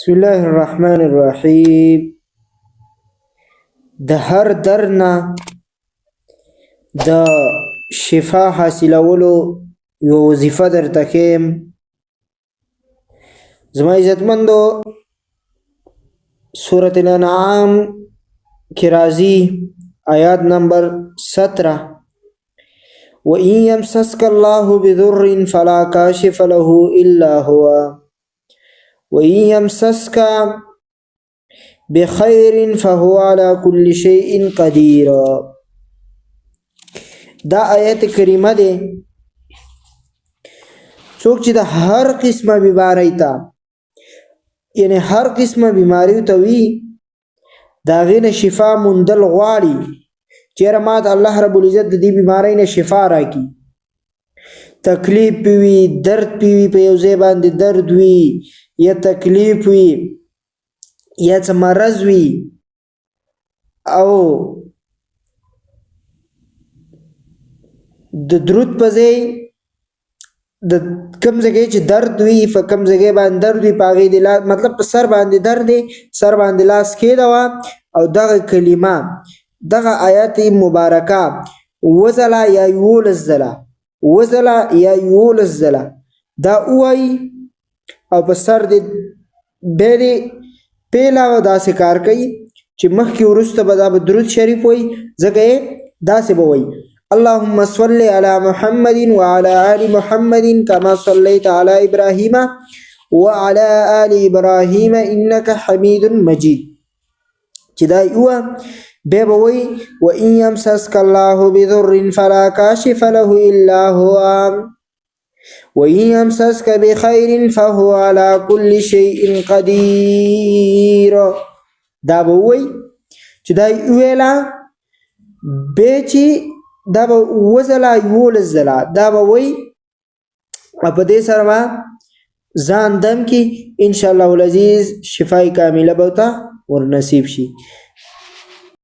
بسم الله الرحمن الرحیم. د هر درنا د شفا حاصلولو یو وظیفه درته ښیم. زما عزتمندو، سورة الانعام کې راځي آیات نمبر 17: وَإِن يَمْسَسْكَ اللَّهُ بِضُرٍّ فَلَا كَاشِفَ لَهُ إِلَّا هُوَ وَإِن يَمْسَسْكَ بِخَيْرٍ فَهُوَ عَلَى كُلِّ شَيْءٍ قَدِيرٌ. دا آیت کریمه ده څوک چې د هر قسمه بیماری ته یعنی هر قسمه بیماری ته وي دا غینه شفا موندل غواړي، چیرې ماته الله رب العزت د دې بیماری نه شفا راکړي. تکلیف وي، درد وي، په یو ځای باندې درد وي یا تکلیف وي یا څه مرض وي او د درود په ځای د کوم ځای چې درد وي په کوم ځای باندې درد وي پاغې د مطلب په سر باندې درد دی، سر باندې لاس کېدوا او دغه کلمه دغه آیات مبارکه وزلا یا یولس زلا وزلا یا یولس زلا دا وای او په سر د بیرې پیلا و داسې کار کوي چې مخکې وروسته به دا به درود شریف وای ځکه یې داسې به وای: اللهم صل على محمد وعلى آل محمد كما صليت على إبراهيم وعلى آل إبراهيم إنك حميد مجيد. چې دا یوه بیا به وای: وإن يمسسك الله بضر فلا كاشف له إلا هو وإن يمسسك بخير فهو على كل شيء قدير. دا به وای چې دا ویلا به چې دا به وزلا یولس زلا دا به وای په دې سره به ځان دم کې ان شاء الله العزیز شفای کامله به ورنصیب شي.